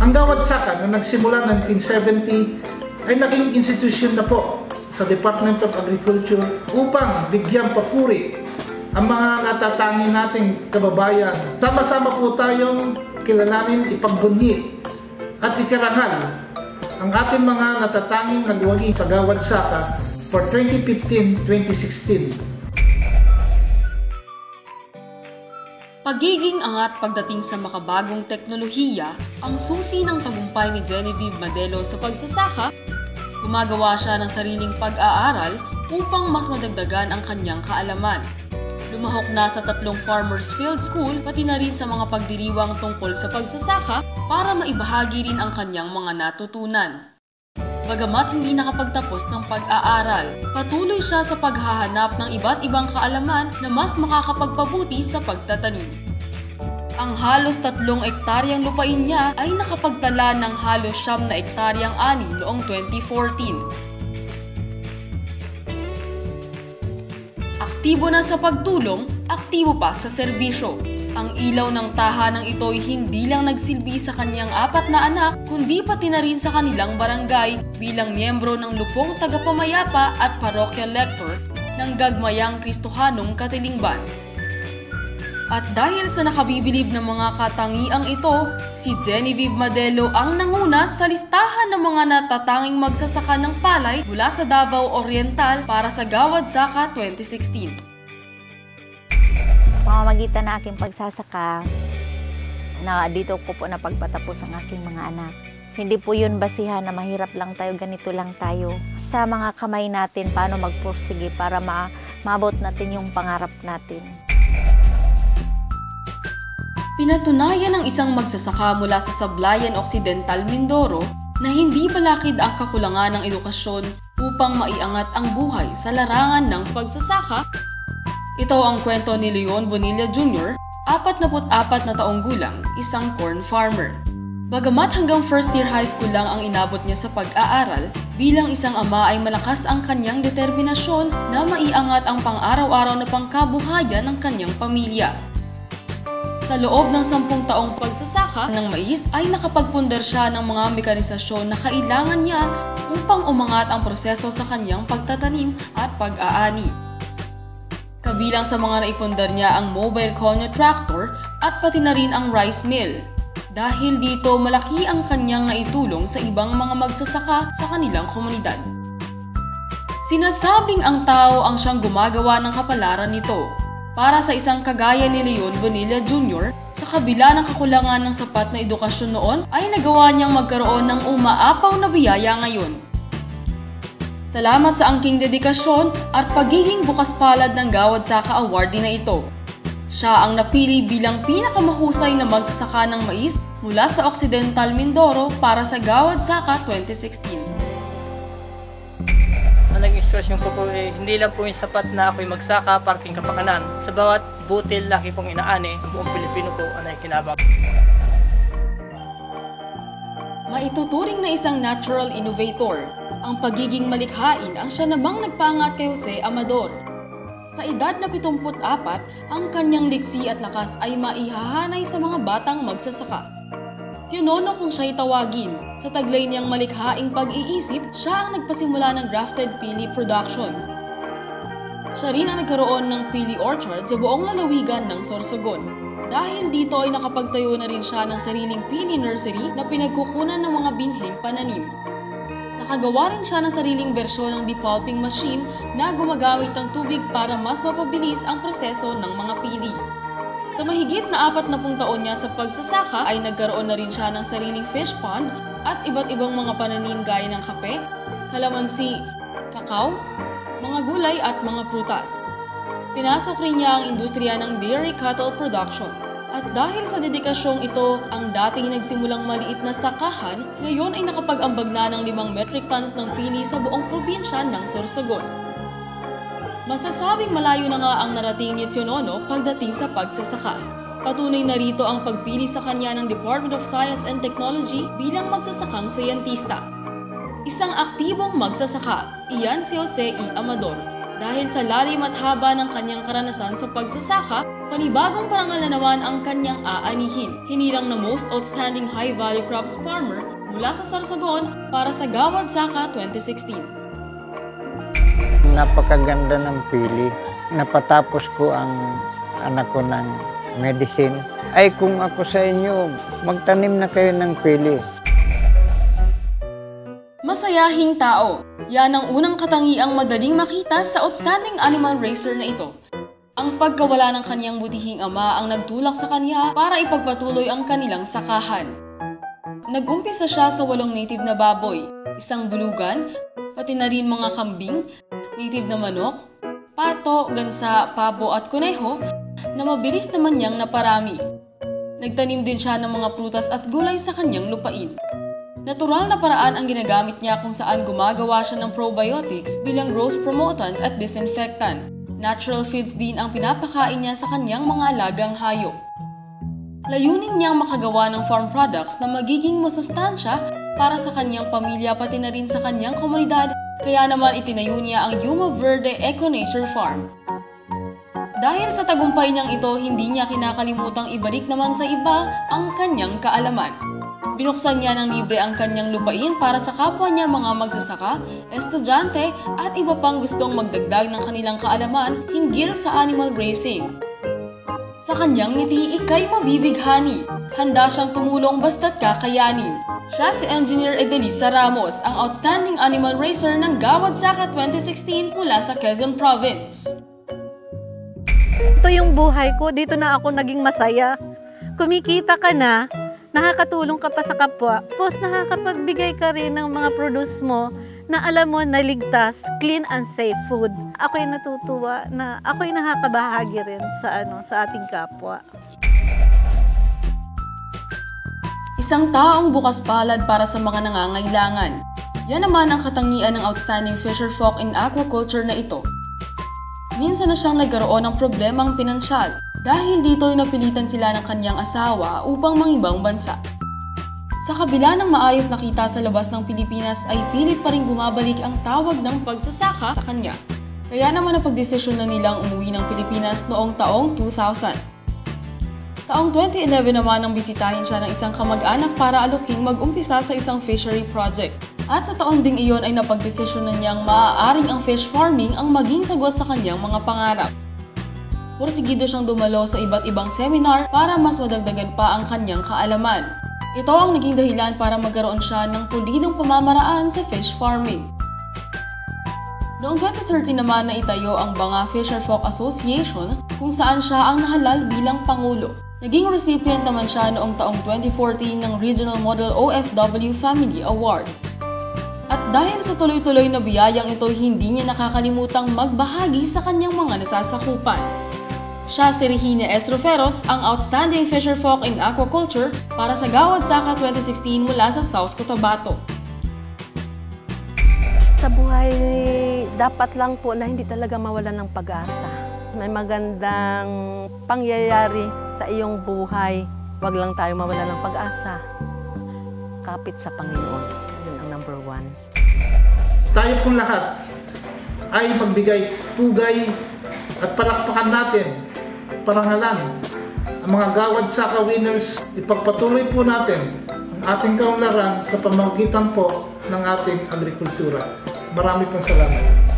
Ang Gawad Saka na nagsimula 1970 ay naging institusyon na po sa Department of Agriculture upang bigyang papuri ang mga natatangi nating kababayan. Sama-sama po tayong kilalanin, ipagbunyi at ikarangal ang ating mga natatanging nagwagi sa Gawad Saka for 2015-2016. Pagiging angat pagdating sa makabagong teknolohiya ang susi ng tagumpay ni Genevieve Madelo sa pagsasaka. Gumagawa siya ng sariling pag-aaral upang mas madagdagan ang kanyang kaalaman. Lumahok na sa 3 Farmers Field School pati na rin sa mga pagdiriwang tungkol sa pagsasaka para maibahagi rin ang kanyang mga natutunan. Bagamat hindi nakapagtapos ng pag-aaral, patuloy siya sa paghahanap ng iba't ibang kaalaman na mas makakapagpabuti sa pagtatanim. Ang halos 3 ektaryang lupain niya ay nakapagtala ng halos 9 na ektaryang ani noong 2014. Aktibo na sa pagtulong, aktibo pa sa serbisyo. Ang ilaw ng tahanang ito'y hindi lang nagsilbi sa kanyang 4 na anak, kundi pati na rin sa kanilang barangay bilang miyembro ng Lupong Tagapamayapa at Parochial Lector ng Gagmayang Kristohanong Katilingban. At dahil sa nakabibilib ng mga katangiang ito, si Genevieve Madelo ang nanguna sa listahan ng mga natatanging magsasaka ng palay mula sa Davao Oriental para sa Gawad Saka 2016. Pamamagitan na aking pagsasaka, na dito ko po na pagpatapos ang aking mga anak. Hindi po yun basihan na mahirap lang tayo, ganito lang tayo. Sa mga kamay natin, paano magpursige para maabot natin yung pangarap natin. Pinatunayan ng isang magsasaka mula sa Sablayan Occidental, Mindoro na hindi balakid ang kakulangan ng edukasyon upang maiangat ang buhay sa larangan ng pagsasaka. Ito ang kwento ni Leon Bonilla Jr., 44 na taong gulang, isang corn farmer. Bagamat hanggang first year high school lang ang inabot niya sa pag-aaral, bilang isang ama ay malakas ang kanyang determinasyon na maiangat ang pang-araw-araw na pangkabuhayan ng kanyang pamilya. Sa loob ng 10 taong pagsasaka ng mais ay nakapagpundar siya ng mga mekanisasyon na kailangan niya upang umangat ang proseso sa kanyang pagtatanim at pag-aani. Kabilang sa mga naipundar niya ang mobile conyo tractor at pati na rin ang rice mill. Dahil dito malaki ang kanyang naitulong sa ibang mga magsasaka sa kanilang komunidad. Sinasabing ang tao ang siyang gumagawa ng kapalaran nito. Para sa isang kagaya ni Leon Bonilla Jr., sa kabila ng kakulangan ng sapat na edukasyon noon ay nagawa niyang magkaroon ng umaapaw na biyaya ngayon. Salamat sa angking dedikasyon at pagiging bukas palad ng Gawad Saka awardee na ito. Siya ang napili bilang pinakamahusay na magsasaka ng mais mula sa Occidental Mindoro para sa Gawad Saka 2016. Ang naging inspirasyon ko po hindi lang po yung sapat na ako'y magsaka para sa aking kapakanan. Sa bawat butil laki pong inaani, ang buong Pilipino po ang nakikinabang. Maituturing na isang natural innovator. Ang pagiging malikhain ang siya namang nagpaangat kay Jose Amador. Sa edad na 74, ang kanyang liksi at lakas ay maihahanay sa mga batang magsasaka. Tinono kung siya'y tawagin. Sa taglay niyang malikhaing pag-iisip, siya ang nagpasimula ng grafted pili production. Siya rin ang nagkaroon ng pili orchard sa buong lalawigan ng Sorsogon. Dahil dito ay nakapagtayo na rin siya ng sariling pili nursery na pinagkukunan ng mga binhing pananim. Nakagawa rin siya ng sariling bersyon ng depulping machine na gumagamit ng tubig para mas mapabilis ang proseso ng mga pili. Sa mahigit na 40 taon niya sa pagsasaka ay nagkaroon na rin siya ng sariling fish pond at iba't ibang mga pananim gaya ng kape, kalamansi, kakao, mga gulay at mga prutas. Pinasok rin niya ang industriya ng dairy cattle production. At dahil sa dedikasyong ito, ang dating nagsimulang maliit na sakahan, ngayon ay nakapag-ambag na ng 5 metric tons ng pili sa buong probinsya ng Sorsogon. Masasabing malayo na nga ang narating ni Tionono pagdating sa pagsasaka. Patunay na rito ang pagpili sa kanya ng Department of Science and Technology bilang magsasakang siyentista. Isang aktibong magsasaka, iyan si Jose E. Amador. Dahil sa lalim at haba ng kanyang karanasan sa pagsasaka, panibagong parangal na naman ang kanyang aanihin. Hinirang na Most Outstanding High Value Crops Farmer mula sa Sorsogon para sa Gawad Saka 2016. Napakaganda ng pili. Napatapos ko ang anak ko ng medicine. Ay kung ako sa inyo, magtanim na kayo ng pili. Masayahing tao. Yan ang unang katangiang madaling makita sa outstanding animal racer na ito. Ang pagkawala ng kaniyang butihing ama ang nagtulak sa kanya para ipagpatuloy ang kanilang sakahan. Nag-umpisa siya sa 8 native na baboy, isang bulugan, pati na rin mga kambing, native na manok, pato, gansa, pabo at kuneho na mabilis naman niyang naparami. Nagtanim din siya ng mga prutas at gulay sa kanyang lupain. Natural na paraan ang ginagamit niya kung saan gumagawa siya ng probiotics bilang growth promotant at disinfectant. Natural feeds din ang pinapakain niya sa kanyang mga alagang hayop. Layunin niyang makagawa ng farm products na magiging masustansya para sa kanyang pamilya pati na rin sa kanyang komunidad, kaya naman itinayo niya ang Yuma Verde Eco Nature Farm. Dahil sa tagumpay niyang ito, hindi niya kinakalimutang ibalik naman sa iba ang kanyang kaalaman. Binuksan niya ng libre ang kanyang lupain para sa kapwa niya mga magsasaka, estudyante at iba pang gustong magdagdag ng kanilang kaalaman hinggil sa animal racing. Sa kanyang ngiti, ika'y mabibighani. Handa siyang tumulong basta't kakayanin. Siya si Engineer Edelisa Ramos, ang outstanding animal racer ng Gawad Saka 2016 mula sa Quezon Province. Ito yung buhay ko, dito na ako naging masaya. Kumikita ka na, nakakatulong ka pa sa kapwa, tapos nakakapagbigay ka rin ng mga produce mo na alam mo na ligtas, clean and safe food. Ako'y natutuwa na ako'y nakakabahagi rin sa ating kapwa. Isang taong bukas palad para sa mga nangangailangan. Yan naman ang katangian ng outstanding fisher folk in aquaculture na ito. Minsan na siyang nagkaroon ng problemang pinansyal dahil dito ay napilitan sila ng kanyang asawa upang mangibang bansa. Sa kabila ng maayos na kita sa labas ng Pilipinas ay pilit pa rin bumabalik ang tawag ng pagsasaka sa kanya. Kaya naman napagdesisyon na nilang umuwi ng Pilipinas noong taong 2000. Taong 2011 naman nang bisitahin siya ng isang kamag-anak para aluking mag-umpisa sa isang fishery project. At sa taon ding iyon ay napagdesisyon na niyang maaaring ang fish farming ang maging sagot sa kanyang mga pangarap. Porsigido siyang dumalo sa iba't ibang seminar para mas madagdagan pa ang kanyang kaalaman. Ito ang naging dahilan para magkaroon siya ng pulidong pamamaraan sa fish farming. Noong 2013 naman na itayo ang Banga Fisher Folk Association kung saan siya ang nahalal bilang Pangulo. Naging recipient naman siya noong taong 2014 ng Regional Model OFW Family Award. At dahil sa tuloy-tuloy na biyayang ito, hindi niya nakakalimutang magbahagi sa kanyang mga nasasakupan. Siya si Regina S. Ruferos, ang outstanding fisher folk in aquaculture para sa Gawad Saka 2016 mula sa South Cotabato. Sa buhay, dapat lang po na hindi talaga mawalan ng pag-asa. May magandang pangyayari sa iyong buhay, wag lang tayo mawalan ng pag-asa. Kapit sa Panginoon, yun ang number 1. Tayo pong lahat ay magbigay pugay at palakpakan natin, parangalan ang mga Gawad Saka winners. Ipagpatuloy po natin ang ating kaunlaran sa pamamagitan po ng ating agrikultura. Marami pong salamat.